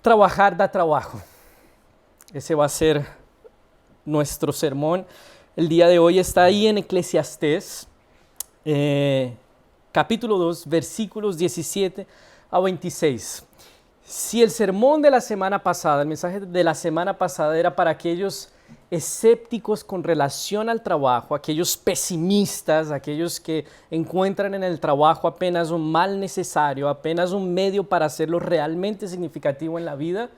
Trabajar da trabajo. Ese va a ser nuestro sermón. El día de hoy está ahí en Eclesiastés, capítulo 2, versículos 17 a 26. Si el sermón de la semana pasada, el mensaje de la semana pasada era para aquellos escépticos con relación al trabajo, aquellos pesimistas, aquellos que encuentran en el trabajo apenas un mal necesario, apenas un medio para hacerlo realmente significativo en la vida,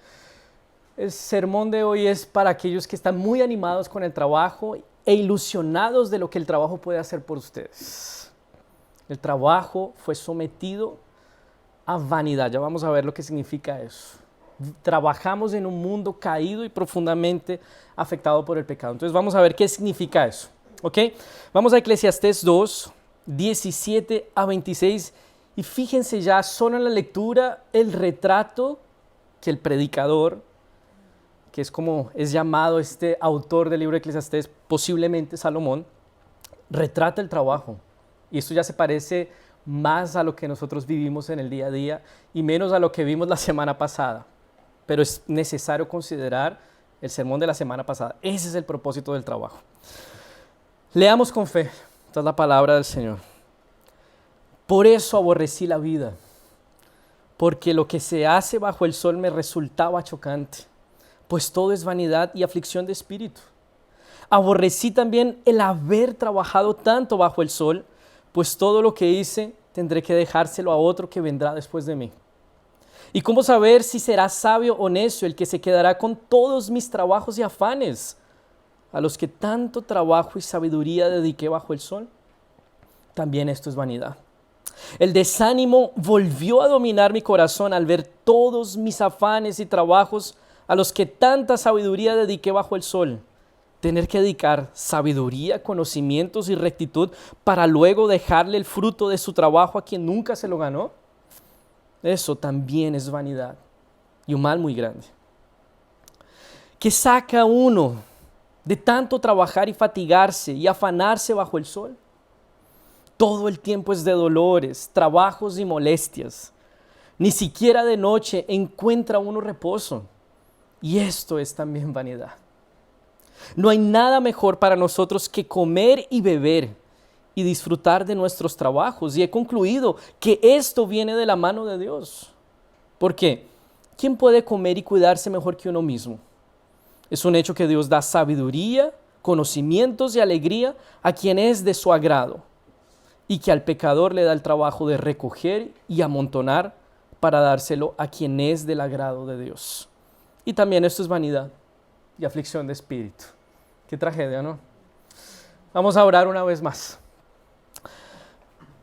el sermón de hoy es para aquellos que están muy animados con el trabajo e ilusionados de lo que el trabajo puede hacer por ustedes. El trabajo fue sometido a vanidad. Ya vamos a ver lo que significa eso. Trabajamos en un mundo caído y profundamente afectado por el pecado. Entonces vamos a ver qué significa eso. ¿Ok? Vamos a Eclesiastés 2, 17 a 26. Y fíjense ya solo en la lectura el retrato que el predicador, que es como es llamado este autor del libro de Eclesiastés, posiblemente Salomón, retrata el trabajo. Y esto ya se parece más a lo que nosotros vivimos en el día a día y menos a lo que vimos la semana pasada. Pero es necesario considerar el sermón de la semana pasada. Ese es el propósito del trabajo. Leamos con fe. Esta es la palabra del Señor. Por eso aborrecí la vida, porque lo que se hace bajo el sol me resultaba chocante, pues todo es vanidad y aflicción de espíritu. Aborrecí también el haber trabajado tanto bajo el sol, pues todo lo que hice tendré que dejárselo a otro que vendrá después de mí. ¿Y cómo saber si será sabio o necio el que se quedará con todos mis trabajos y afanes, a los que tanto trabajo y sabiduría dediqué bajo el sol? También esto es vanidad. El desánimo volvió a dominar mi corazón al ver todos mis afanes y trabajos a los que tanta sabiduría dediqué bajo el sol. Tener que dedicar sabiduría, conocimientos y rectitud para luego dejarle el fruto de su trabajo a quien nunca se lo ganó. Eso también es vanidad y un mal muy grande. ¿Qué saca uno de tanto trabajar y fatigarse y afanarse bajo el sol? Todo el tiempo es de dolores, trabajos y molestias. Ni siquiera de noche encuentra uno reposo. Y esto es también vanidad. No hay nada mejor para nosotros que comer y beber y disfrutar de nuestros trabajos. Y he concluido que esto viene de la mano de Dios. ¿Por qué? ¿Quién puede comer y cuidarse mejor que uno mismo? Es un hecho que Dios da sabiduría, conocimientos y alegría a quien es de su agrado, y que al pecador le da el trabajo de recoger y amontonar para dárselo a quien es del agrado de Dios. Y también esto es vanidad y aflicción de espíritu. Qué tragedia, ¿no? Vamos a orar una vez más.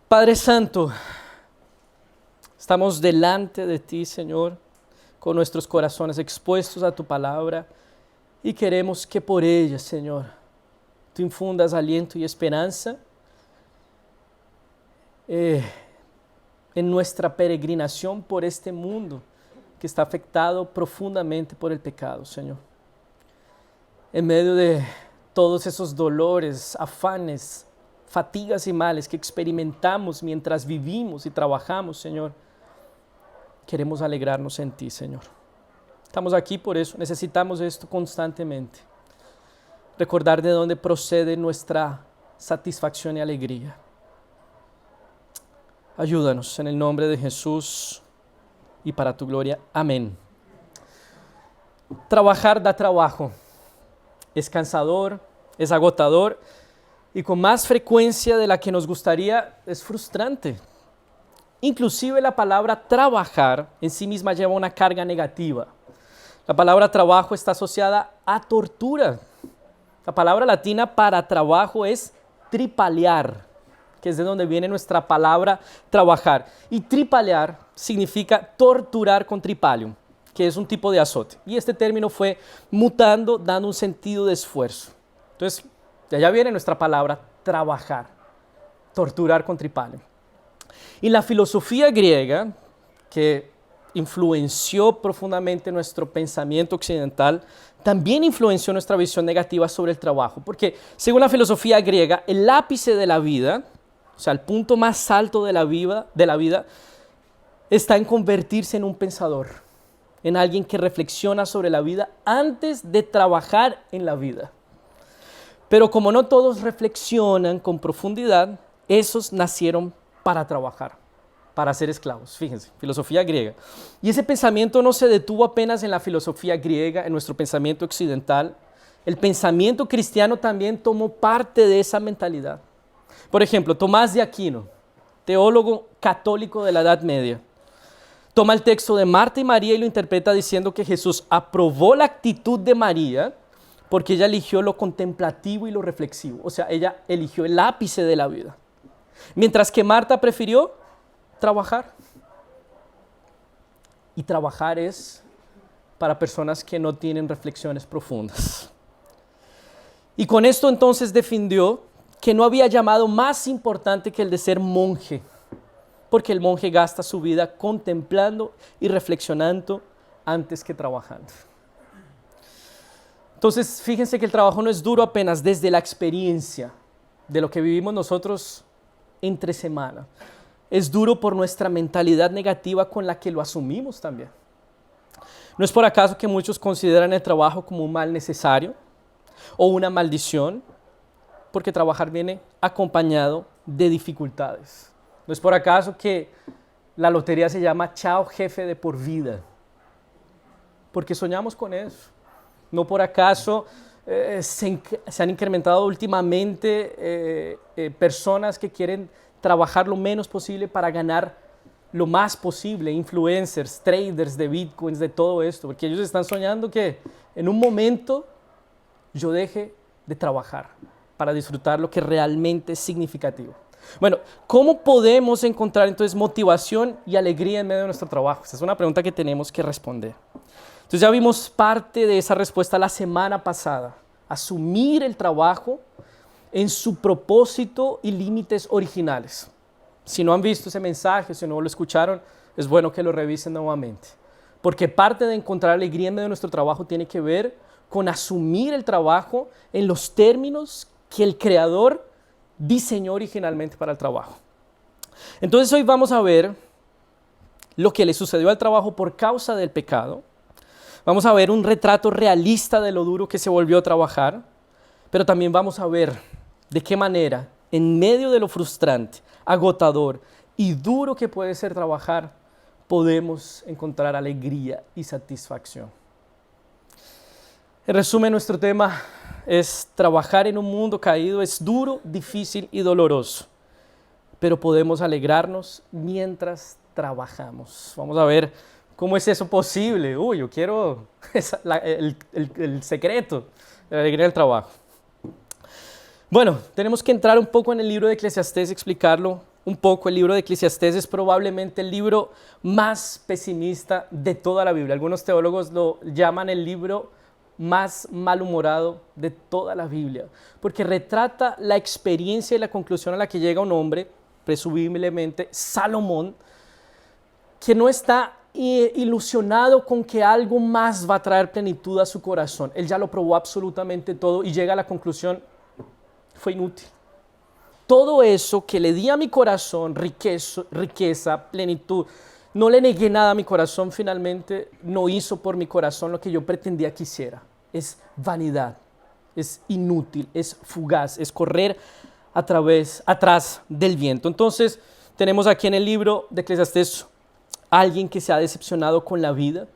Padre Santo, estamos delante de ti, Señor, con nuestros corazones expuestos a tu palabra y queremos que por ella, Señor, tú infundas aliento y esperanza en nuestra peregrinación por este mundo que está afectado profundamente por el pecado, Señor. En medio de todos esos dolores, afanes, fatigas y males que experimentamos mientras vivimos y trabajamos, Señor, queremos alegrarnos en ti, Señor. Estamos aquí por eso, necesitamos esto constantemente. Recordar de dónde procede nuestra satisfacción y alegría. Ayúdanos en el nombre de Jesús y para tu gloria. Amén. Trabajar da trabajo. Es cansador, es agotador y con más frecuencia de la que nos gustaría es frustrante. Inclusive la palabra trabajar en sí misma lleva una carga negativa. La palabra trabajo está asociada a tortura. La palabra latina para trabajo es tripalear, que es de donde viene nuestra palabra trabajar. Y tripalear significa torturar con tripalium, que es un tipo de azote. Y este término fue mutando, dando un sentido de esfuerzo. Entonces, de allá viene nuestra palabra trabajar, torturar con tripalium. Y la filosofía griega, que influenció profundamente nuestro pensamiento occidental, también influenció nuestra visión negativa sobre el trabajo. Porque, según la filosofía griega, el ápice de la vida, o sea, el punto más alto de la vida está en convertirse en un pensador. en alguien que reflexiona sobre la vida antes de trabajar en la vida. Pero como no todos reflexionan con profundidad, esos nacieron para trabajar, para ser esclavos. Fíjense, filosofía griega. Y ese pensamiento no se detuvo apenas en la filosofía griega, en nuestro pensamiento occidental. El pensamiento cristiano también tomó parte de esa mentalidad. Por ejemplo, Tomás de Aquino, teólogo católico de la Edad Media, toma el texto de Marta y María y lo interpreta diciendo que Jesús aprobó la actitud de María porque ella eligió lo contemplativo y lo reflexivo. O sea, ella eligió el ápice de la vida. Mientras que Marta prefirió trabajar. Y trabajar es para personas que no tienen reflexiones profundas. Y con esto entonces defendió que no había llamado más importante que el de ser monje, porque el monje gasta su vida contemplando y reflexionando antes que trabajando. Entonces, fíjense que el trabajo no es duro apenas desde la experiencia de lo que vivimos nosotros entre semana. Es duro por nuestra mentalidad negativa con la que lo asumimos también. No es por acaso que muchos consideran el trabajo como un mal necesario o una maldición, porque trabajar viene acompañado de dificultades. No es por acaso que la lotería se llama Chao Jefe de por vida, porque soñamos con eso. No por acaso se han incrementado últimamente personas que quieren trabajar lo menos posible para ganar lo más posible, influencers, traders de bitcoins, de todo esto, porque ellos están soñando que en un momento yo deje de trabajar para disfrutar lo que realmente es significativo. Bueno, ¿cómo podemos encontrar entonces motivación y alegría en medio de nuestro trabajo? Esa es una pregunta que tenemos que responder. Entonces ya vimos parte de esa respuesta la semana pasada. Asumir el trabajo en su propósito y límites originales. Si no han visto ese mensaje, si no lo escucharon, es bueno que lo revisen nuevamente. Porque parte de encontrar alegría en medio de nuestro trabajo tiene que ver con asumir el trabajo en los términos que el Creador diseñó originalmente para el trabajo. Entonces hoy vamos a ver lo que le sucedió al trabajo por causa del pecado. Vamos a ver un retrato realista de lo duro que se volvió a trabajar, pero también vamos a ver de qué manera, en medio de lo frustrante, agotador y duro que puede ser trabajar, podemos encontrar alegría y satisfacción. En resumen, nuestro tema es trabajar en un mundo caído. Es duro, difícil y doloroso, pero podemos alegrarnos mientras trabajamos. Vamos a ver cómo es eso posible. Yo quiero el secreto de la alegría del trabajo. Bueno, tenemos que entrar un poco en el libro de Eclesiastés, explicarlo un poco. El libro de Eclesiastés es probablemente el libro más pesimista de toda la Biblia. Algunos teólogos lo llaman el libro más malhumorado de toda la Biblia, porque retrata la experiencia y la conclusión a la que llega un hombre, presumiblemente Salomón, que no está ilusionado con que algo más va a traer plenitud a su corazón. Él ya lo probó absolutamente todo y llega a la conclusión: fue inútil. Todo eso que le di a mi corazón, riqueza, plenitud, no le negué nada a mi corazón, finalmente no hizo por mi corazón lo que yo pretendía que hiciera. Es vanidad, es inútil, es fugaz, es correr atrás del viento. Entonces tenemos aquí en el libro de Eclesiastés alguien que se ha decepcionado con la vida,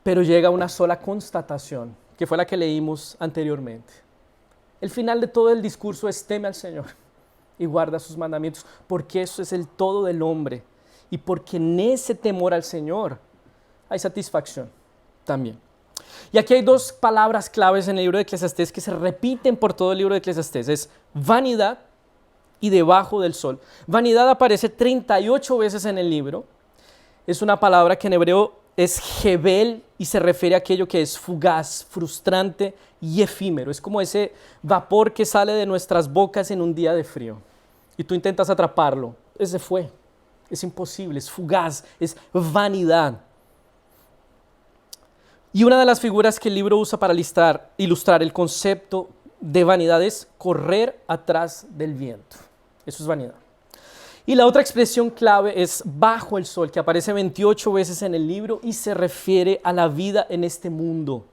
pero llega a una sola constatación, que fue la que leímos anteriormente. El final de todo el discurso es: teme al Señor y guarda sus mandamientos, porque eso es el todo del hombre, y porque en ese temor al Señor hay satisfacción también. Y aquí hay dos palabras claves en el libro de Eclesiastés que se repiten por todo el libro de Eclesiastés: es vanidad y debajo del sol. Vanidad aparece 38 veces en el libro. Es una palabra que en hebreo es jebel y se refiere a aquello que es fugaz, frustrante y efímero. Es como ese vapor que sale de nuestras bocas en un día de frío y tú intentas atraparlo. Ese fue. Es imposible, es fugaz, es vanidad. Y una de las figuras que el libro usa para ilustrar el concepto de vanidad es correr atrás del viento. Eso es vanidad. Y la otra expresión clave es bajo el sol, que aparece 28 veces en el libro y se refiere a la vida en este mundo,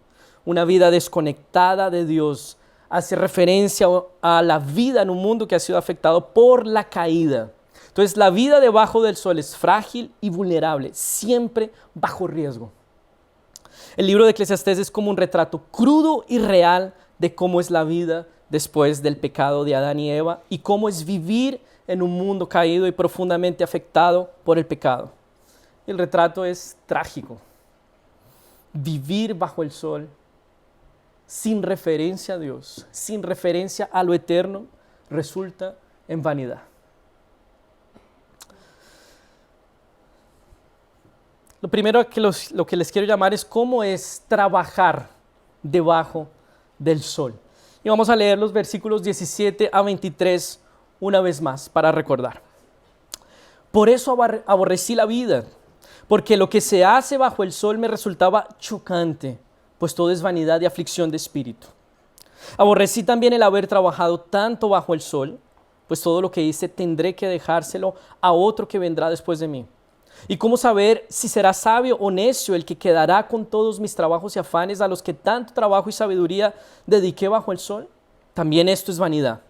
una vida desconectada de Dios. Hace referencia a la vida en un mundo que ha sido afectado por la caída. Entonces, la vida debajo del sol es frágil y vulnerable, siempre bajo riesgo. El libro de Eclesiastés es como un retrato crudo y real de cómo es la vida después del pecado de Adán y Eva y cómo es vivir en un mundo caído y profundamente afectado por el pecado. El retrato es trágico. Vivir bajo el sol, sin referencia a Dios, sin referencia a lo eterno, resulta en vanidad. Lo primero lo que les quiero llamar es cómo es trabajar debajo del sol. Y vamos a leer los versículos 17 a 23 una vez más para recordar. Por eso aborrecí la vida, porque lo que se hace bajo el sol me resultaba chocante, pues todo es vanidad y aflicción de espíritu. Aborrecí también el haber trabajado tanto bajo el sol, pues todo lo que hice tendré que dejárselo a otro que vendrá después de mí. ¿Y cómo saber si será sabio o necio el que quedará con todos mis trabajos y afanes a los que tanto trabajo y sabiduría dediqué bajo el sol? También esto es vanidad.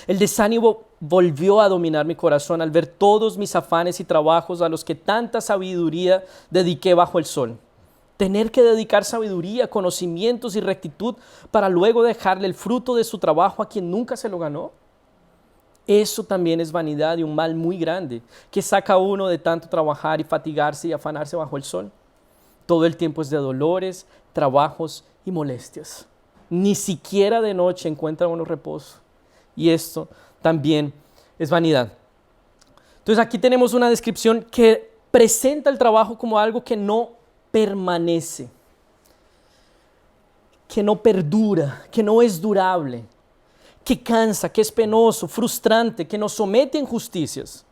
El desánimo volvió a dominar mi corazón al ver todos mis afanes y trabajos a los que tanta sabiduría dediqué bajo el sol. Tener que dedicar sabiduría, conocimientos y rectitud para luego dejarle el fruto de su trabajo a quien nunca se lo ganó. Eso también es vanidad y un mal muy grande que saca a uno de tanto trabajar y fatigarse y afanarse bajo el sol. Todo el tiempo es de dolores, trabajos y molestias. Ni siquiera de noche encuentra uno reposo. Y esto también es vanidad. Entonces aquí tenemos una descripción que presenta el trabajo como algo que no permanece, que no perdura, que no es durable, que cansa, que es penoso, frustrante, que nos somete a injusticias.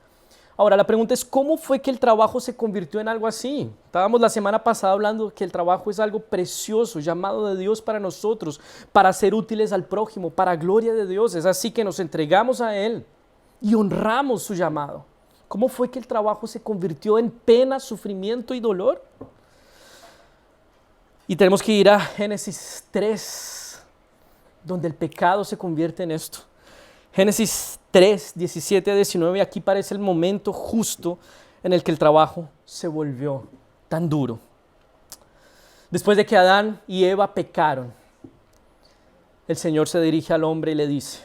Ahora, la pregunta es, ¿cómo fue que el trabajo se convirtió en algo así? Estábamos la semana pasada hablando de que el trabajo es algo precioso, llamado de Dios para nosotros, para ser útiles al prójimo, para gloria de Dios. Es así que nos entregamos a Él y honramos su llamado. ¿Cómo fue que el trabajo se convirtió en pena, sufrimiento y dolor? Y tenemos que ir a Génesis 3, donde el pecado se convierte en esto. Génesis 3, 17 a 19, aquí parece el momento justo en el que el trabajo se volvió tan duro. Después de que Adán y Eva pecaron, el Señor se dirige al hombre y le dice: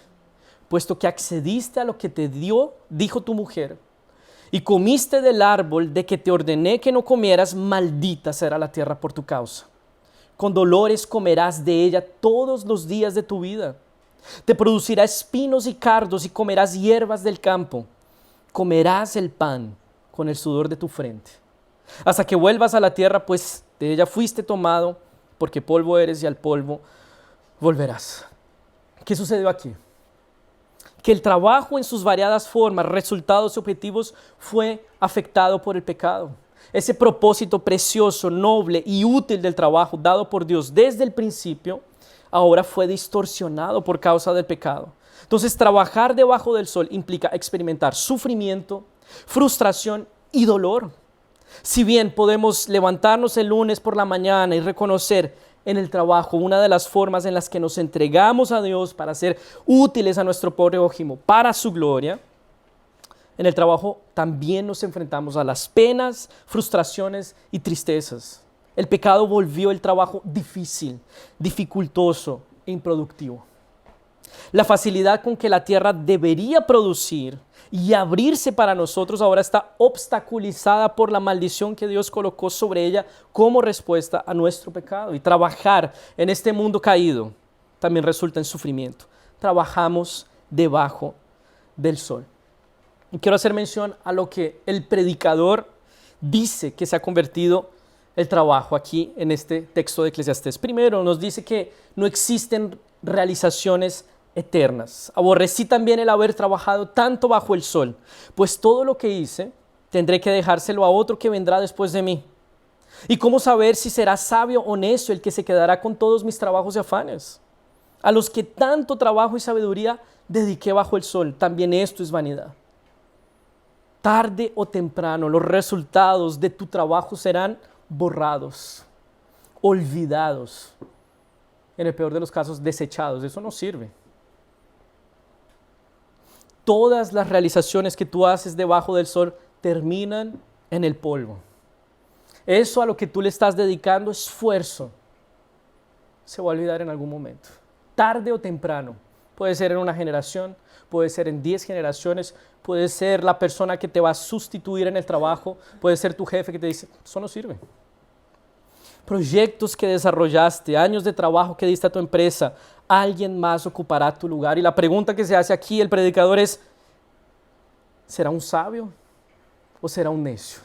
puesto que accediste a lo que te dijo tu mujer, y comiste del árbol de que te ordené que no comieras, maldita será la tierra por tu causa. Con dolores comerás de ella todos los días de tu vida. Te producirá espinos y cardos y comerás hierbas del campo. Comerás el pan con el sudor de tu frente, hasta que vuelvas a la tierra, pues de ella fuiste tomado, porque polvo eres y al polvo volverás. ¿Qué sucedió aquí? Que el trabajo en sus variadas formas, resultados y objetivos fue afectado por el pecado. Ese propósito precioso, noble y útil del trabajo dado por Dios desde el principio, ahora fue distorsionado por causa del pecado. Entonces, trabajar debajo del sol implica experimentar sufrimiento, frustración y dolor. Si bien podemos levantarnos el lunes por la mañana y reconocer en el trabajo una de las formas en las que nos entregamos a Dios para ser útiles a nuestro prójimo, para su gloria, en el trabajo también nos enfrentamos a las penas, frustraciones y tristezas. El pecado volvió el trabajo difícil, dificultoso e improductivo. La facilidad con que la tierra debería producir y abrirse para nosotros ahora está obstaculizada por la maldición que Dios colocó sobre ella como respuesta a nuestro pecado. Y trabajar en este mundo caído también resulta en sufrimiento. Trabajamos debajo del sol. Y quiero hacer mención a lo que el predicador dice que se ha convertido el trabajo aquí en este texto de Eclesiastés. Primero, nos dice que no existen realizaciones eternas. Aborrecí también el haber trabajado tanto bajo el sol, pues todo lo que hice tendré que dejárselo a otro que vendrá después de mí. ¿Y cómo saber si será sabio o necio el que se quedará con todos mis trabajos y afanes? A los que tanto trabajo y sabiduría dediqué bajo el sol, también esto es vanidad. tarde o temprano los resultados de tu trabajo serán borrados, olvidados, en el peor de los casos desechados. Eso no sirve. Todas las realizaciones que tú haces debajo del sol terminan en el polvo. Eso a lo que tú le estás dedicando esfuerzo se va a olvidar en algún momento, tarde o temprano. Puede ser en una generación, puede ser en 10 generaciones, puede ser la persona que te va a sustituir en el trabajo, puede ser tu jefe que te dice, eso no sirve. Proyectos que desarrollaste, años de trabajo que diste a tu empresa, alguien más ocupará tu lugar. Y la pregunta que se hace aquí el predicador es, ¿será un sabio o será un necio?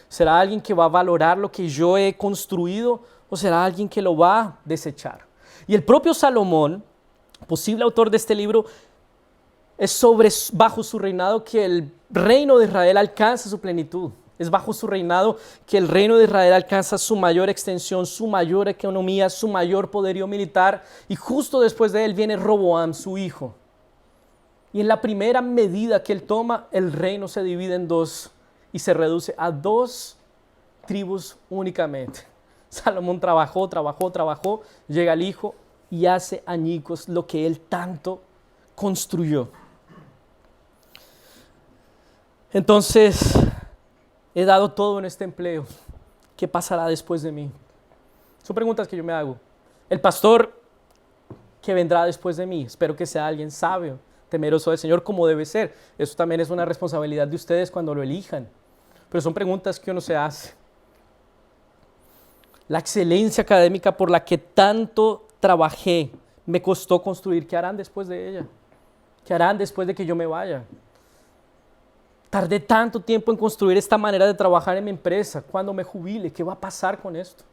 ¿Será alguien que va a valorar lo que yo he construido o será alguien que lo va a desechar? Y el propio Salomón, posible autor de este libro, es bajo su reinado que el reino de Israel alcanza su plenitud. Es bajo su reinado que el reino de Israel alcanza su mayor extensión, su mayor economía, su mayor poderío militar. Y justo después de él viene Roboam, su hijo. Y en la primera medida que él toma, el reino se divide en dos y se reduce a 2 tribus únicamente. Salomón trabajó, llega el hijo y hace añicos lo que él tanto construyó. Entonces, he dado todo en este empleo. ¿Qué pasará después de mí? Son preguntas que yo me hago. El pastor que vendrá después de mí, espero que sea alguien sabio, temeroso del Señor como debe ser. Eso también es una responsabilidad de ustedes cuando lo elijan. Pero son preguntas que uno se hace. La excelencia académica por la que tanto trabajé me costó construir. ¿Qué harán después de ella? ¿Qué harán después de que yo me vaya? Tardé tanto tiempo en construir esta manera de trabajar en mi empresa. Cuando me jubile, ¿qué va a pasar con esto?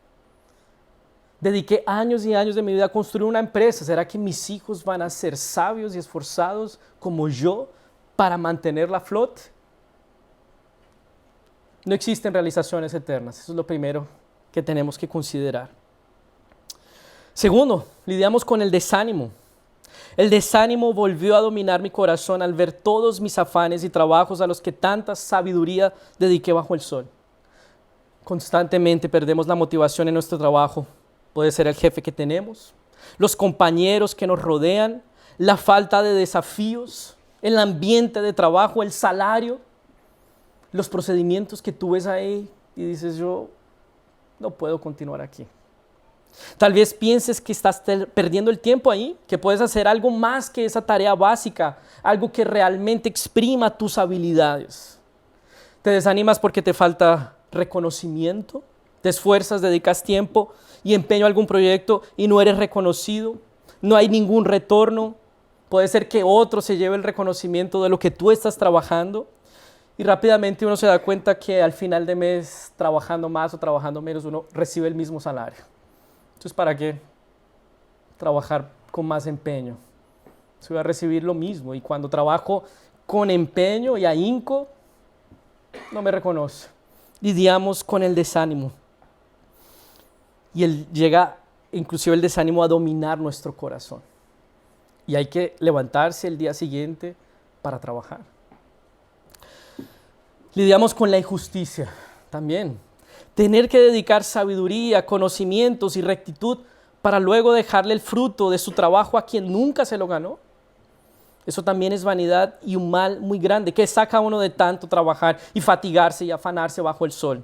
Dediqué años y años de mi vida a construir una empresa. ¿Será que mis hijos van a ser sabios y esforzados como yo para mantenerla a flote? No existen realizaciones eternas. Eso es lo primero que tenemos que considerar. Segundo, lidiamos con el desánimo. El desánimo volvió a dominar mi corazón al ver todos mis afanes y trabajos a los que tanta sabiduría dediqué bajo el sol. Constantemente perdemos la motivación en nuestro trabajo. Puede ser el jefe que tenemos, los compañeros que nos rodean, la falta de desafíos, el ambiente de trabajo, el salario, los procedimientos que tú ves ahí y dices, yo no puedo continuar aquí. Tal vez pienses que estás perdiendo el tiempo ahí, que puedes hacer algo más que esa tarea básica, algo que realmente exprima tus habilidades. Te desanimas porque te falta reconocimiento, te esfuerzas, dedicas tiempo y empeño a algún proyecto y no eres reconocido, no hay ningún retorno. Puede ser que otro se lleve el reconocimiento de lo que tú estás trabajando y rápidamente uno se da cuenta que al final de mes, trabajando más o trabajando menos, uno recibe el mismo salario. Entonces, ¿para qué trabajar con más empeño? Se va a recibir lo mismo y cuando trabajo con empeño y ahínco, no me reconoce. Lidiamos con el desánimo y llega inclusive el desánimo a dominar nuestro corazón. Y hay que levantarse el día siguiente para trabajar. Lidiamos con la injusticia también. Tener que dedicar sabiduría, conocimientos y rectitud para luego dejarle el fruto de su trabajo a quien nunca se lo ganó. Eso también es vanidad y un mal muy grande que saca a uno de tanto trabajar y fatigarse y afanarse bajo el sol.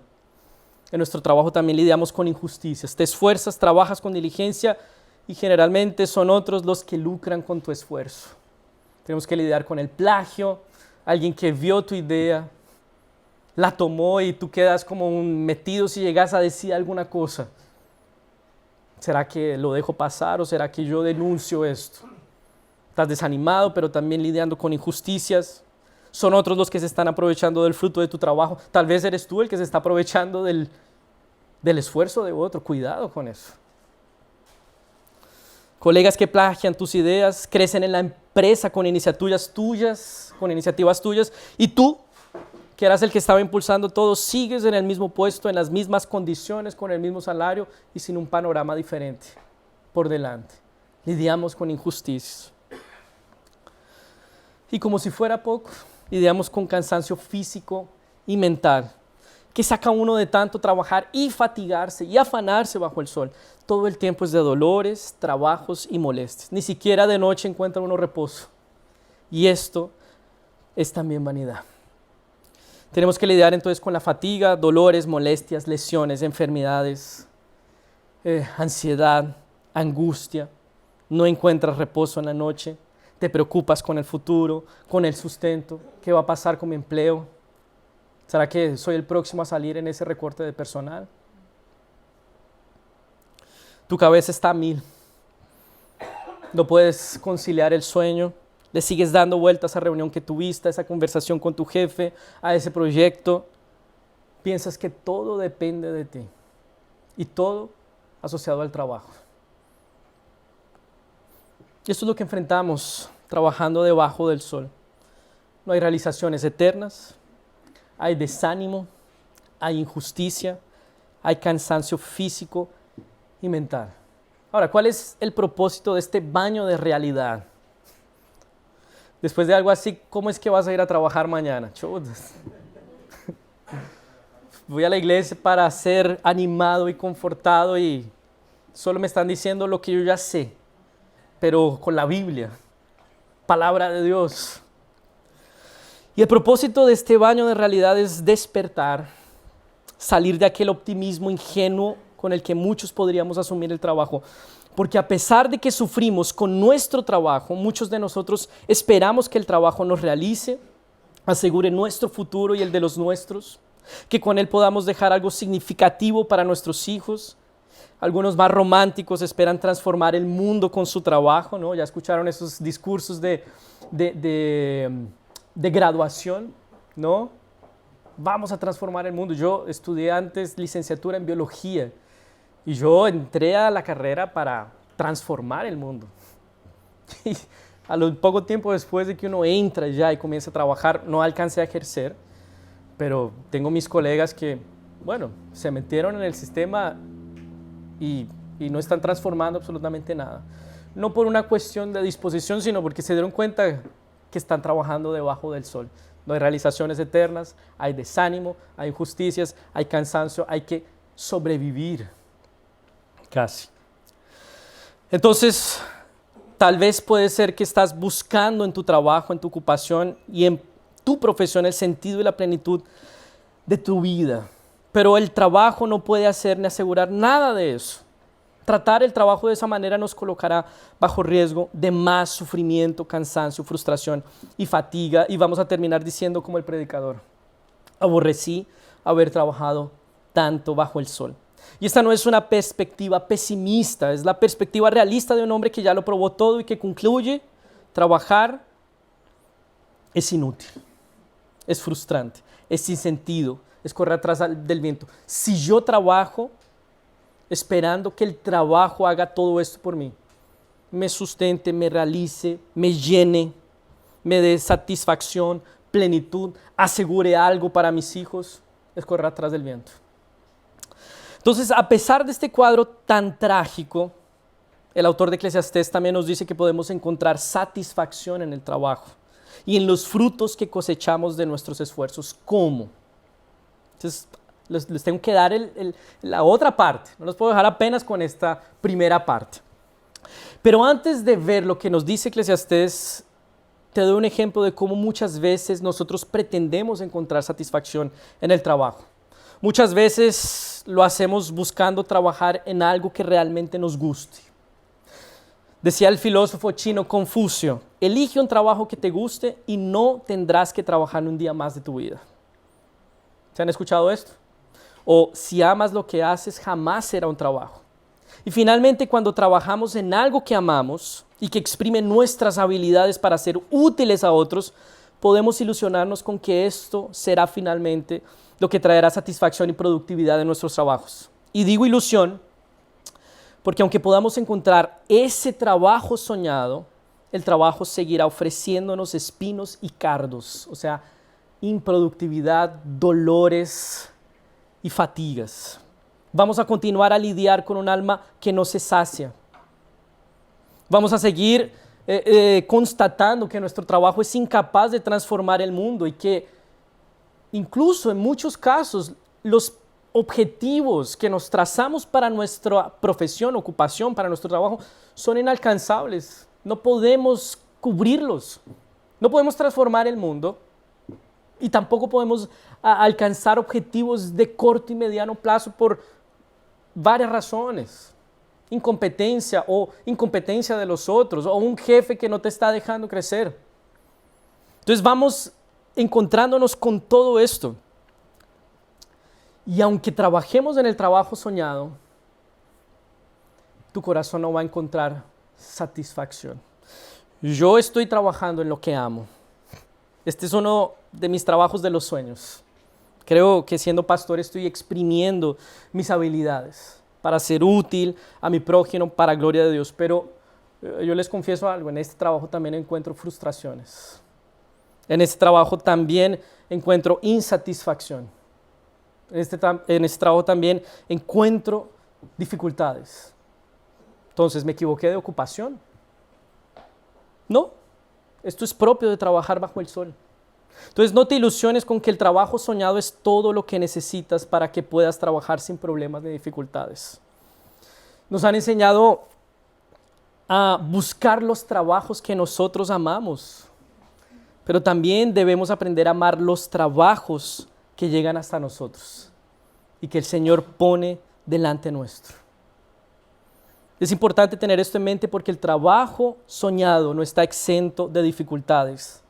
En nuestro trabajo también lidiamos con injusticias. Te esfuerzas, trabajas con diligencia y generalmente son otros los que lucran con tu esfuerzo. Tenemos que lidiar con el plagio, alguien que vio tu idea, la tomó y tú quedas como un metido si llegas a decir alguna cosa. ¿Será que lo dejo pasar o será que yo denuncio esto? Estás desanimado, pero también lidiando con injusticias. Son otros los que se están aprovechando del fruto de tu trabajo. Tal vez eres tú el que se está aprovechando del esfuerzo de otro. Cuidado con eso. Colegas que plagian tus ideas, crecen en la empresa con iniciativas tuyas, y tú, que eras el que estaba impulsando todo, sigues en el mismo puesto, en las mismas condiciones, con el mismo salario y sin un panorama diferente por delante. Lidiamos con injusticias. Y como si fuera poco, lidiamos con cansancio físico y mental que saca uno de tanto trabajar y fatigarse y afanarse bajo el sol. Todo el tiempo es de dolores, trabajos y molestias. Ni siquiera de noche encuentra uno reposo. Y esto es también vanidad. Tenemos que lidiar entonces con la fatiga, dolores, molestias, lesiones, enfermedades, ansiedad, angustia. No encuentras reposo en la noche. Te preocupas con el futuro, con el sustento. ¿Qué va a pasar con mi empleo? ¿Será que soy el próximo a salir en ese recorte de personal? Tu cabeza está a mil. No puedes conciliar el sueño. Le sigues dando vueltas a esa reunión que tuviste, a esa conversación con tu jefe, a ese proyecto. Piensas que todo depende de ti. Y todo asociado al trabajo. Y esto es lo que enfrentamos trabajando debajo del sol. No hay realizaciones eternas. Hay desánimo, hay injusticia, hay cansancio físico y mental. Ahora, ¿cuál es el propósito de este baño de realidad? Después de algo así, ¿cómo es que vas a ir a trabajar mañana? Chutas. Voy a la iglesia para ser animado y confortado y solo me están diciendo lo que yo ya sé, pero con la Biblia, palabra de Dios. Y el propósito de este baño de realidad es despertar, salir de aquel optimismo ingenuo con el que muchos podríamos asumir el trabajo. Porque a pesar de que sufrimos con nuestro trabajo, muchos de nosotros esperamos que el trabajo nos realice, asegure nuestro futuro y el de los nuestros, que con él podamos dejar algo significativo para nuestros hijos. Algunos más románticos esperan transformar el mundo con su trabajo, ¿no? Ya escucharon esos discursos de graduación, ¿no? Vamos a transformar el mundo. Yo estudié antes licenciatura en biología y yo entré a la carrera para transformar el mundo. Y a lo poco tiempo después de que uno entra ya y comienza a trabajar, no alcancé a ejercer, pero tengo mis colegas que, bueno, se metieron en el sistema y no están transformando absolutamente nada. No por una cuestión de disposición, sino porque se dieron cuenta que están trabajando debajo del sol. No hay realizaciones eternas, hay desánimo, hay injusticias, hay cansancio, hay que sobrevivir casi. Entonces, tal vez puede ser que estás buscando en tu trabajo, en tu ocupación y en tu profesión el sentido y la plenitud de tu vida. Pero el trabajo no puede hacer ni asegurar nada de eso. Tratar el trabajo de esa manera nos colocará bajo riesgo de más sufrimiento, cansancio, frustración y fatiga. Y vamos a terminar diciendo como el predicador: aborrecí haber trabajado tanto bajo el sol. Y esta no es una perspectiva pesimista, es la perspectiva realista de un hombre que ya lo probó todo y que concluye: trabajar es inútil, es frustrante, es sin sentido, es correr atrás del viento. Si yo trabajo esperando que el trabajo haga todo esto por mí, me sustente, me realice, me llene, me dé satisfacción, plenitud, asegure algo para mis hijos, es correr atrás del viento. Entonces, a pesar de este cuadro tan trágico, el autor de Eclesiastés también nos dice que podemos encontrar satisfacción en el trabajo y en los frutos que cosechamos de nuestros esfuerzos. ¿Cómo? Entonces, les tengo que dar la otra parte. No los puedo dejar apenas con esta primera parte. Pero antes de ver lo que nos dice Eclesiastés, te doy un ejemplo de cómo muchas veces nosotros pretendemos encontrar satisfacción en el trabajo. Muchas veces lo hacemos buscando trabajar en algo que realmente nos guste. Decía el filósofo chino Confucio: elige un trabajo que te guste y no tendrás que trabajar un día más de tu vida. ¿Se han escuchado esto? O si amas lo que haces, jamás será un trabajo. Y finalmente, cuando trabajamos en algo que amamos y que exprime nuestras habilidades para ser útiles a otros, podemos ilusionarnos con que esto será finalmente lo que traerá satisfacción y productividad en nuestros trabajos. Y digo ilusión porque aunque podamos encontrar ese trabajo soñado, el trabajo seguirá ofreciéndonos espinos y cardos, o sea, improductividad, dolores y fatigas. Vamos a continuar a lidiar con un alma que no se sacia. Vamos a seguir constatando que nuestro trabajo es incapaz de transformar el mundo y que incluso en muchos casos, los objetivos que nos trazamos para nuestra profesión, ocupación, para nuestro trabajo, son inalcanzables. No podemos cubrirlos. No podemos transformar el mundo y tampoco podemos alcanzar objetivos de corto y mediano plazo por varias razones. Incompetencia o incompetencia de los otros, o un jefe que no te está dejando crecer. Entonces vamos encontrándonos con todo esto. Y aunque trabajemos en el trabajo soñado, tu corazón no va a encontrar satisfacción. Yo estoy trabajando en lo que amo. Este es uno de mis trabajos de los sueños. Creo que siendo pastor estoy exprimiendo mis habilidades para ser útil a mi prójimo para gloria de Dios. Pero yo les confieso algo, en este trabajo también encuentro frustraciones. En este trabajo también encuentro insatisfacción. En este trabajo también encuentro dificultades. Entonces, ¿me equivoqué de ocupación? No, esto es propio de trabajar bajo el sol. Entonces, no te ilusiones con que el trabajo soñado es todo lo que necesitas para que puedas trabajar sin problemas ni dificultades. Nos han enseñado a buscar los trabajos que nosotros amamos, pero también debemos aprender a amar los trabajos que llegan hasta nosotros y que el Señor pone delante nuestro. Es importante tener esto en mente porque el trabajo soñado no está exento de dificultades.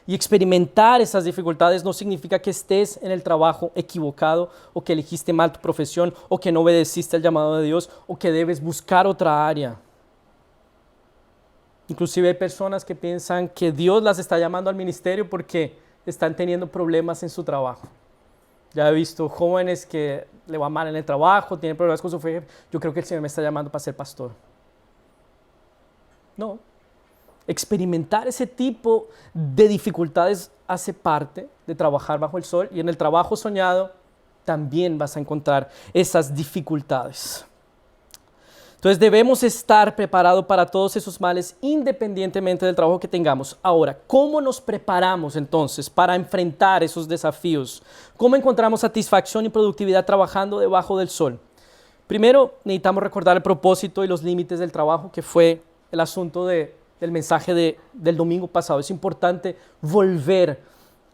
Y experimentar esas dificultades no significa que estés en el trabajo equivocado o que elegiste mal tu profesión o que no obedeciste al llamado de Dios o que debes buscar otra área. Inclusive hay personas que piensan que Dios las está llamando al ministerio porque están teniendo problemas en su trabajo. Ya he visto jóvenes que le va mal en el trabajo, tienen problemas con su fe. Yo creo que el Señor me está llamando para ser pastor. No. Experimentar ese tipo de dificultades hace parte de trabajar bajo el sol, y en el trabajo soñado también vas a encontrar esas dificultades. Entonces debemos estar preparados para todos esos males independientemente del trabajo que tengamos. Ahora, ¿cómo nos preparamos entonces para enfrentar esos desafíos? ¿Cómo encontramos satisfacción y productividad trabajando debajo del sol? Primero, necesitamos recordar el propósito y los límites del trabajo, que fue el asunto del mensaje del domingo pasado. Es importante volver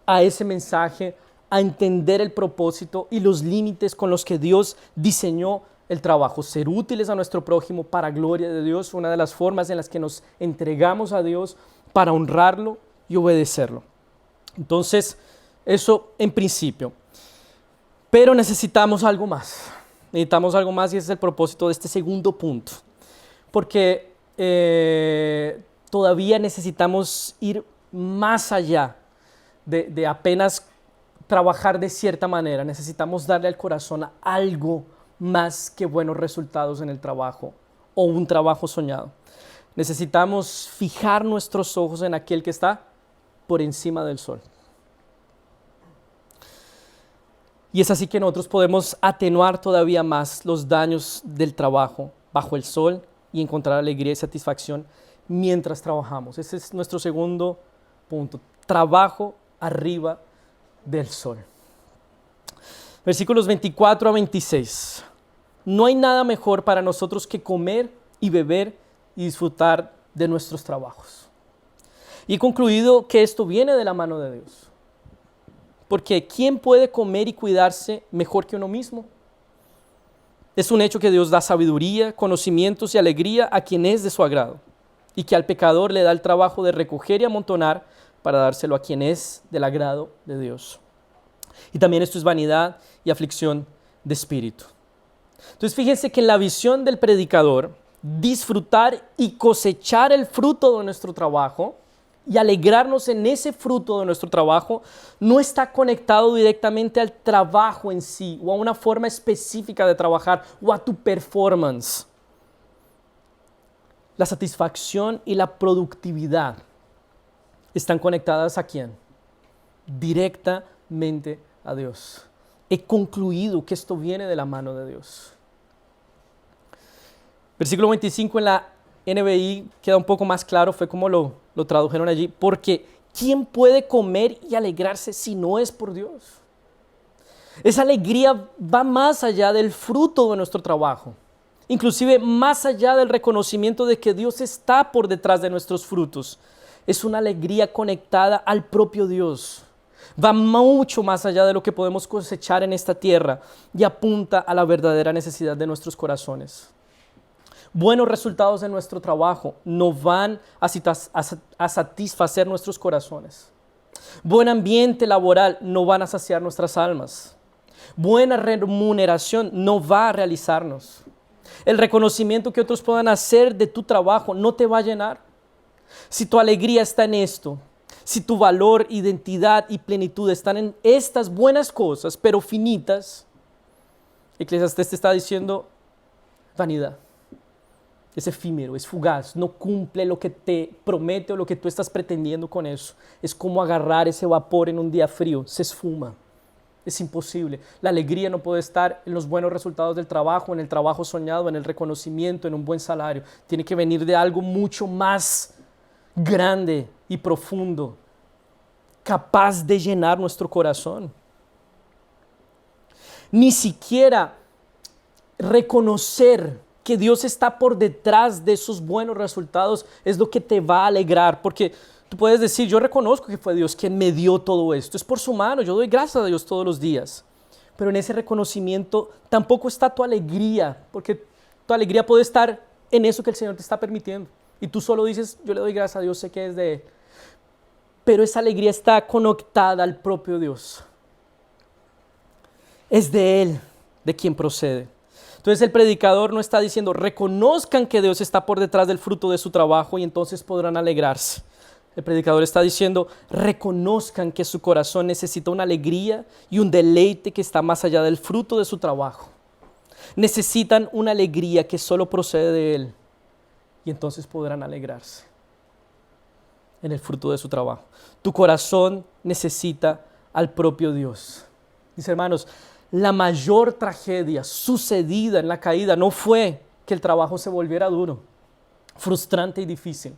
a ese mensaje, a entender el propósito y los límites con los que Dios diseñó el trabajo. Ser útiles a nuestro prójimo para gloria de Dios, una de las formas en las que nos entregamos a Dios para honrarlo y obedecerlo. Entonces, eso en principio. Pero necesitamos algo más. Necesitamos algo más, y ese es el propósito de este segundo punto. Porque todavía necesitamos ir más allá de apenas trabajar de cierta manera. Necesitamos darle al corazón algo más que buenos resultados en el trabajo o un trabajo soñado. Necesitamos fijar nuestros ojos en aquel que está por encima del sol. Y es así que nosotros podemos atenuar todavía más los daños del trabajo bajo el sol y encontrar alegría y satisfacción mientras trabajamos. Ese es nuestro segundo punto. Trabajo arriba del sol. Versículos 24 a 26. No hay nada mejor para nosotros que comer y beber y disfrutar de nuestros trabajos. Y he concluido que esto viene de la mano de Dios. Porque ¿quién puede comer y cuidarse mejor que uno mismo? Es un hecho que Dios da sabiduría, conocimientos y alegría a quien es de su agrado, y que al pecador le da el trabajo de recoger y amontonar para dárselo a quien es del agrado de Dios. Y también esto es vanidad y aflicción de espíritu. Entonces fíjense que en la visión del predicador, disfrutar y cosechar el fruto de nuestro trabajo y alegrarnos en ese fruto de nuestro trabajo no está conectado directamente al trabajo en sí o a una forma específica de trabajar o a tu performance. La satisfacción y la productividad están conectadas ¿a quién? Directamente a Dios. He concluido que esto viene de la mano de Dios. Versículo 25 en la NBI queda un poco más claro, fue como lo tradujeron allí, porque ¿quién puede comer y alegrarse si no es por Dios? Esa alegría va más allá del fruto de nuestro trabajo, inclusive más allá del reconocimiento de que Dios está por detrás de nuestros frutos. Es una alegría conectada al propio Dios. Va mucho más allá de lo que podemos cosechar en esta tierra y apunta a la verdadera necesidad de nuestros corazones. Buenos resultados en nuestro trabajo no van a satisfacer nuestros corazones. Buen ambiente laboral no van a saciar nuestras almas. Buena remuneración no va a realizarnos. El reconocimiento que otros puedan hacer de tu trabajo no te va a llenar. Si tu alegría está en esto, si tu valor, identidad y plenitud están en estas buenas cosas, pero finitas, Eclesiastés te está diciendo vanidad. Es efímero, es fugaz, no cumple lo que te promete o lo que tú estás pretendiendo con eso. Es como agarrar ese vapor en un día frío, se esfuma. Es imposible. La alegría no puede estar en los buenos resultados del trabajo, en el trabajo soñado, en el reconocimiento, en un buen salario. Tiene que venir de algo mucho más grande y profundo, capaz de llenar nuestro corazón. Ni siquiera reconocer que Dios está por detrás de esos buenos resultados es lo que te va a alegrar, porque tú puedes decir, yo reconozco que fue Dios quien me dio todo esto, es por su mano, yo doy gracias a Dios todos los días, pero en ese reconocimiento tampoco está tu alegría, porque tu alegría puede estar en eso que el Señor te está permitiendo, y tú solo dices, yo le doy gracias a Dios, sé que es de Él, pero esa alegría está conectada al propio Dios, es de Él de quien procede. Entonces el predicador no está diciendo, reconozcan que Dios está por detrás del fruto de su trabajo y entonces podrán alegrarse. El predicador está diciendo, reconozcan que su corazón necesita una alegría y un deleite que está más allá del fruto de su trabajo. Necesitan una alegría que solo procede de Él y entonces podrán alegrarse en el fruto de su trabajo. Tu corazón necesita al propio Dios. Mis hermanos, la mayor tragedia sucedida en la caída no fue que el trabajo se volviera duro, frustrante y difícil.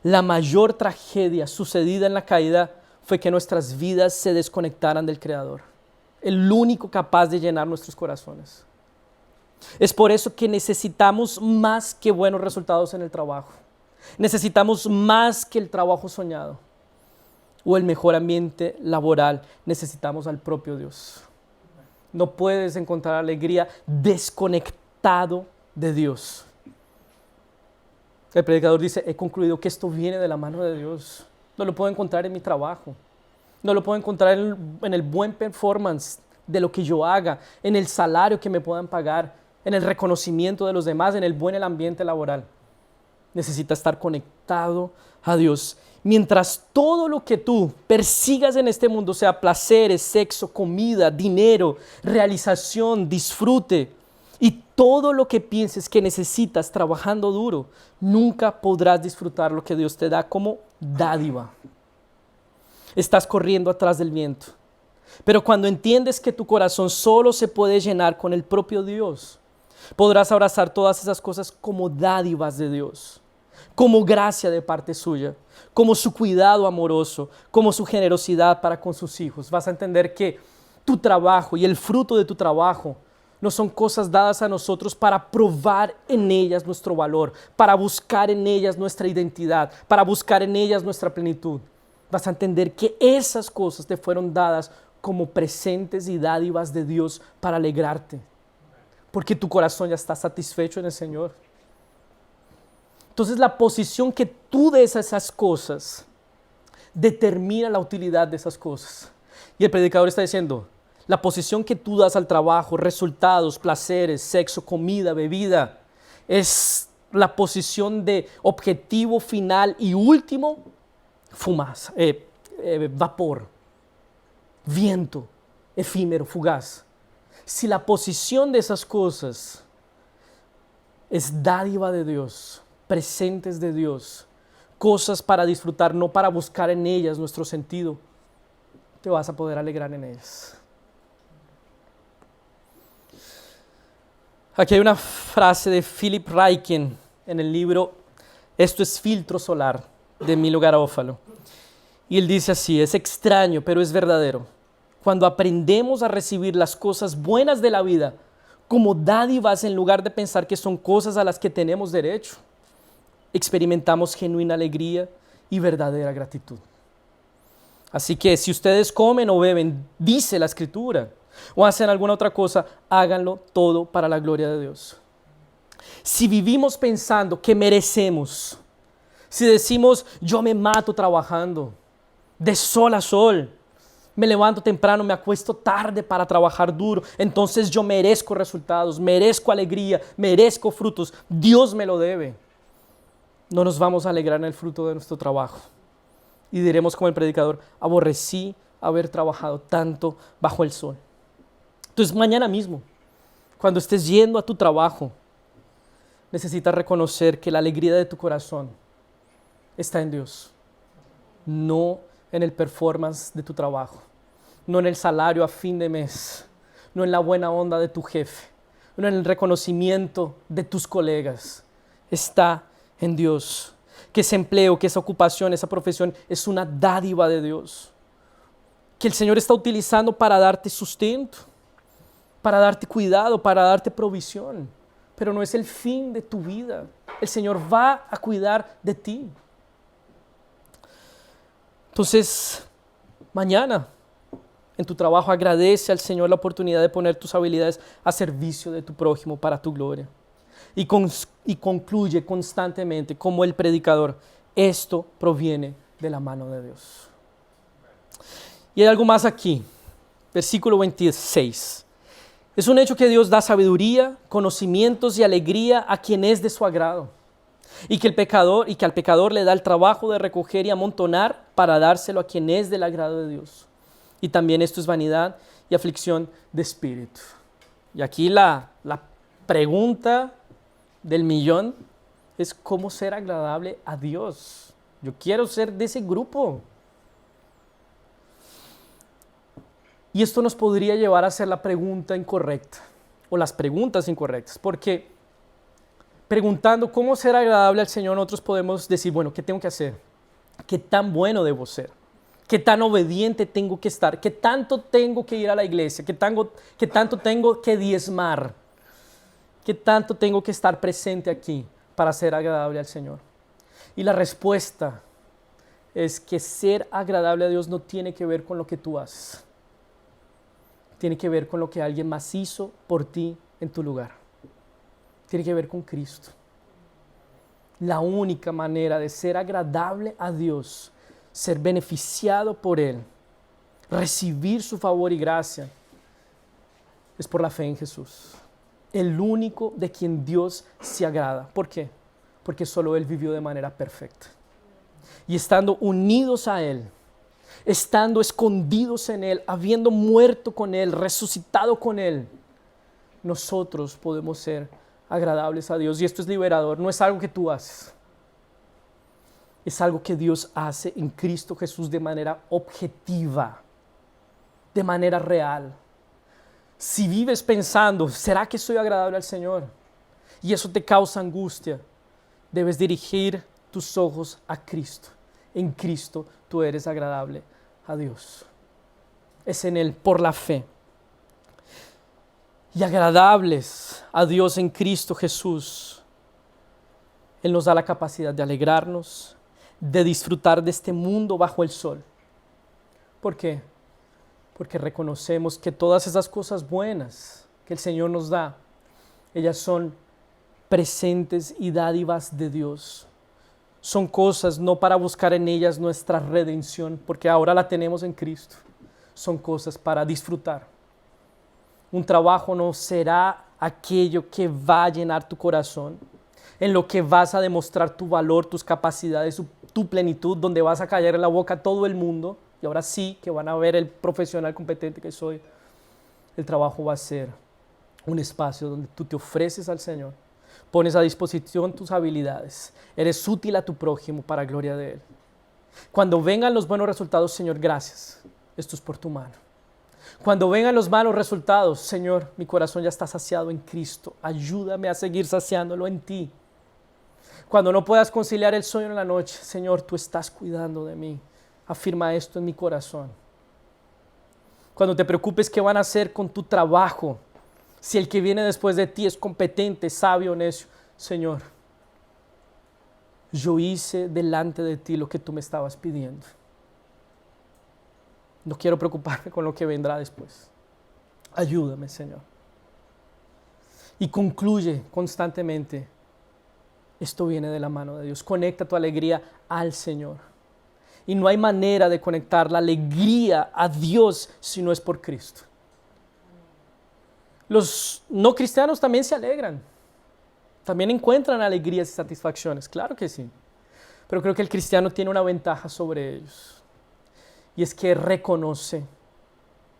La mayor tragedia sucedida en la caída fue que nuestras vidas se desconectaran del Creador, el único capaz de llenar nuestros corazones. Es por eso que necesitamos más que buenos resultados en el trabajo. Necesitamos más que el trabajo soñado o el mejor ambiente laboral. Necesitamos al propio Dios. No puedes encontrar alegría desconectado de Dios. El predicador dice, he concluido que esto viene de la mano de Dios. No lo puedo encontrar en mi trabajo. No lo puedo encontrar en el buen performance de lo que yo haga, en el salario que me puedan pagar, en el reconocimiento de los demás, en el buen ambiente laboral. Necesita estar conectado a Dios. Mientras todo lo que tú persigas en este mundo sea placeres, sexo, comida, dinero, realización, disfrute y todo lo que pienses que necesitas trabajando duro, nunca podrás disfrutar lo que Dios te da como dádiva. Estás corriendo atrás del viento. Pero cuando entiendes que tu corazón solo se puede llenar con el propio Dios, podrás abrazar todas esas cosas como dádivas de Dios, como gracia de parte suya, como su cuidado amoroso, como su generosidad para con sus hijos. Vas a entender que tu trabajo y el fruto de tu trabajo no son cosas dadas a nosotros para probar en ellas nuestro valor, para buscar en ellas nuestra identidad, para buscar en ellas nuestra plenitud. Vas a entender que esas cosas te fueron dadas como presentes y dádivas de Dios para alegrarte, porque tu corazón ya está satisfecho en el Señor. Entonces la posición que tú des a esas cosas determina la utilidad de esas cosas. Y el predicador está diciendo, la posición que tú das al trabajo, resultados, placeres, sexo, comida, bebida, es la posición de objetivo final y último, fumaz, vapor, viento, efímero, fugaz. Si la posición de esas cosas es dádiva de Dios, presentes de Dios, cosas para disfrutar, no para buscar en ellas nuestro sentido, te vas a poder alegrar en ellas. Aquí hay una frase de Philip Ryken en el libro Esto es filtro solar, de Milo Garofalo. Y él dice así, es extraño, pero es verdadero. cuando aprendemos a recibir las cosas buenas de la vida como dádivas en lugar de pensar que son cosas a las que tenemos derecho, experimentamos genuina alegría y verdadera gratitud. Así que si ustedes comen o beben, dice la Escritura, o hacen alguna otra cosa, háganlo todo para la gloria de Dios. Si vivimos pensando que merecemos, si decimos yo me mato trabajando de sol a sol, me levanto temprano, me acuesto tarde para trabajar duro, entonces yo merezco resultados, merezco alegría, merezco frutos, Dios me lo debe. No nos vamos a alegrar en el fruto de nuestro trabajo. Y diremos como el predicador, aborrecí haber trabajado tanto bajo el sol. Entonces mañana mismo, cuando estés yendo a tu trabajo, necesitas reconocer que la alegría de tu corazón está en Dios, no en el performance de tu trabajo, no en el salario a fin de mes, no en la buena onda de tu jefe, no en el reconocimiento de tus colegas. Está en Dios. Que ese empleo, que esa ocupación, esa profesión es una dádiva de Dios, que el Señor está utilizando para darte sustento, para darte cuidado, para darte provisión, pero no es el fin de tu vida. El Señor va a cuidar de ti. Entonces, mañana en tu trabajo agradece al Señor la oportunidad de poner tus habilidades a servicio de tu prójimo para tu gloria. Y concluye constantemente como el predicador, esto proviene de la mano de Dios. Y hay algo más aquí, versículo 26. Es un hecho que Dios da sabiduría, conocimientos y alegría a quien es de su agrado. Y que al pecador le da el trabajo de recoger y amontonar para dárselo a quien es del agrado de Dios. Y también esto es vanidad y aflicción de espíritu. Y aquí la pregunta del millón es cómo ser agradable a Dios. Yo quiero ser de ese grupo. Y esto nos podría llevar a hacer la pregunta incorrecta o las preguntas incorrectas, porque preguntando cómo ser agradable al Señor, nosotros podemos decir, bueno, ¿qué tengo que hacer? ¿Qué tan bueno debo ser? ¿Qué tan obediente tengo que estar? ¿Qué tanto tengo que ir a la iglesia? ¿Qué tanto tengo que diezmar? ¿Qué tanto tengo que estar presente aquí para ser agradable al Señor? Y la respuesta es que ser agradable a Dios no tiene que ver con lo que tú haces. Tiene que ver con lo que alguien más hizo por ti en tu lugar. Tiene que ver con Cristo. La única manera de ser agradable a Dios, ser beneficiado por Él, recibir su favor y gracia, es por la fe en Jesús. El único de quien Dios se agrada. ¿Por qué? Porque solo Él vivió de manera perfecta. Y estando unidos a Él, estando escondidos en Él, habiendo muerto con Él, resucitado con Él, nosotros podemos ser agradables a Dios. Y esto es liberador, no es algo que tú haces. Es algo que Dios hace en Cristo Jesús de manera objetiva, de manera real. Si vives pensando, ¿será que soy agradable al Señor? Y eso te causa angustia, debes dirigir tus ojos a Cristo. En Cristo tú eres agradable a Dios. Es en Él por la fe. Y agradables a Dios en Cristo Jesús, Él nos da la capacidad de alegrarnos, de disfrutar de este mundo bajo el sol. ¿Por qué? Porque reconocemos que todas esas cosas buenas que el Señor nos da, ellas son presentes y dádivas de Dios. Son cosas no para buscar en ellas nuestra redención, porque ahora la tenemos en Cristo. Son cosas para disfrutar. Un trabajo no será aquello que va a llenar tu corazón, en lo que vas a demostrar tu valor, tus capacidades, tu plenitud, donde vas a callar en la boca a todo el mundo. Y ahora sí que van a ver el profesional competente que soy. El trabajo va a ser un espacio donde tú te ofreces al Señor, pones a disposición tus habilidades, eres útil a tu prójimo para gloria de Él. Cuando vengan los buenos resultados, Señor, gracias, esto es por tu mano. Cuando vengan los malos resultados, Señor, mi corazón ya está saciado en Cristo, ayúdame a seguir saciándolo en ti. Cuando no puedas conciliar el sueño en la noche, Señor, tú estás cuidando de mí. Afirma esto en mi corazón. Cuando te preocupes qué van a hacer con tu trabajo, si el que viene después de ti es competente, sabio, necio. Señor, yo hice delante de ti lo que tú me estabas pidiendo. No quiero preocuparme con lo que vendrá después. Ayúdame, Señor. Y concluye constantemente. Esto viene de la mano de Dios. Conecta tu alegría al Señor. Y no hay manera de conectar la alegría a Dios si no es por Cristo. Los no cristianos también se alegran. También encuentran alegrías y satisfacciones. Claro que sí. Pero creo que el cristiano tiene una ventaja sobre ellos. Y es que reconoce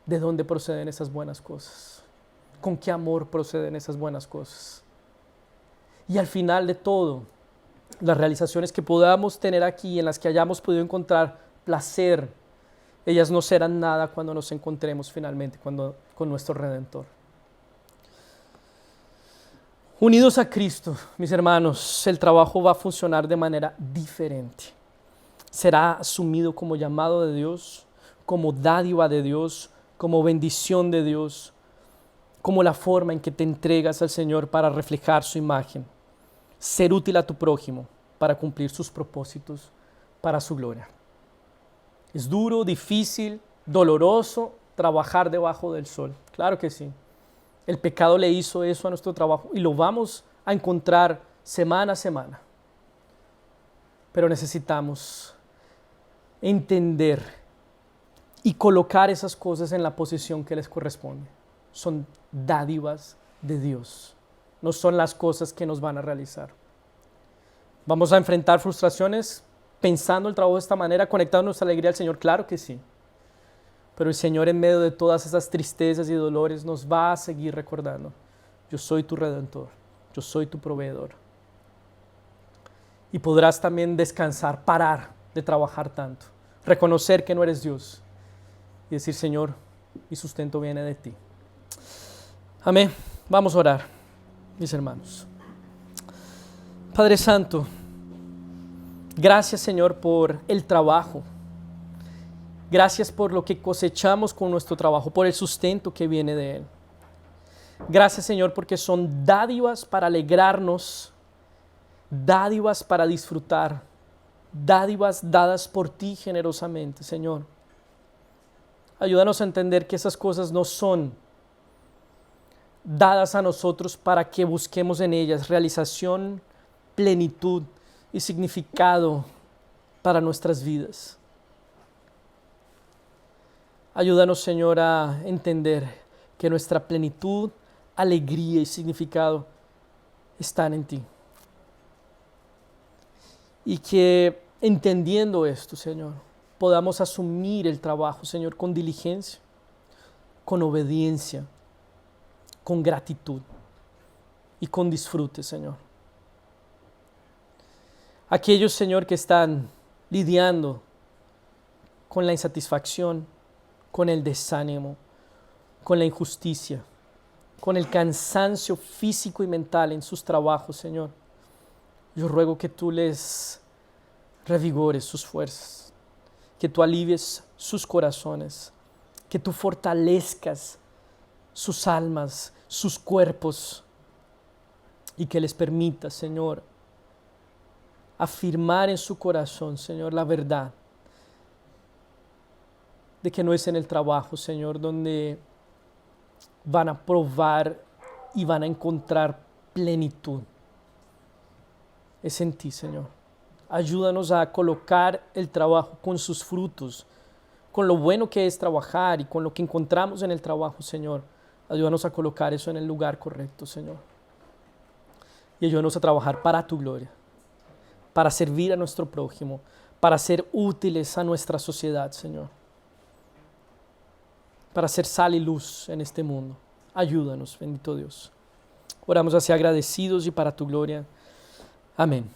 de dónde proceden esas buenas cosas. Con qué amor proceden esas buenas cosas. Y al final de todo, las realizaciones que podamos tener aquí, en las que hayamos podido encontrar placer, ellas no serán nada cuando nos encontremos finalmente con nuestro Redentor. Unidos a Cristo, mis hermanos, el trabajo va a funcionar de manera diferente. Será asumido como llamado de Dios, como dádiva de Dios, como bendición de Dios, como la forma en que te entregas al Señor para reflejar su imagen, ser útil a tu prójimo para cumplir sus propósitos para su gloria. Es duro, difícil, doloroso trabajar debajo del sol, claro que sí. El pecado le hizo eso a nuestro trabajo y lo vamos a encontrar semana a semana. Pero necesitamos entender y colocar esas cosas en la posición que les corresponde. Son dádivas de Dios, no son las cosas que nos van a realizar. ¿Vamos a enfrentar frustraciones pensando el trabajo de esta manera, conectando nuestra alegría al Señor? Claro que sí. Pero el Señor en medio de todas esas tristezas y dolores nos va a seguir recordando: yo soy tu Redentor, yo soy tu proveedor. Y podrás también descansar, parar de trabajar tanto, reconocer que no eres Dios y decir: Señor, mi sustento viene de ti. Amén. Vamos a orar, mis hermanos. Padre Santo, gracias, Señor, por el trabajo. Gracias por lo que cosechamos con nuestro trabajo, por el sustento que viene de él. Gracias, Señor, porque son dádivas para alegrarnos, dádivas para disfrutar, dádivas dadas por ti generosamente, Señor. Ayúdanos a entender que esas cosas no son dadas a nosotros para que busquemos en ellas realización, plenitud y significado para nuestras vidas. Ayúdanos, Señor, a entender que nuestra plenitud, alegría y significado están en ti. Y que entendiendo esto, Señor, podamos asumir el trabajo, Señor, con diligencia, con obediencia, con gratitud y con disfrute, Señor. Aquellos, Señor, que están lidiando con la insatisfacción, con el desánimo, con la injusticia, con el cansancio físico y mental en sus trabajos, Señor, yo ruego que tú les revigores sus fuerzas, que tú alivies sus corazones, que tú fortalezcas sus almas, sus cuerpos, y que les permitas, Señor, afirmar en su corazón, Señor, la verdad de que no es en el trabajo, Señor, donde van a probar y van a encontrar plenitud. Es en ti, Señor. Ayúdanos a colocar el trabajo con sus frutos, con lo bueno que es trabajar y con lo que encontramos en el trabajo, Señor. Ayúdanos a colocar eso en el lugar correcto, Señor. Y ayúdanos a trabajar para tu gloria, para servir a nuestro prójimo, para ser útiles a nuestra sociedad, Señor. Para ser sal y luz en este mundo. Ayúdanos, bendito Dios. Oramos así agradecidos y para tu gloria. Amén.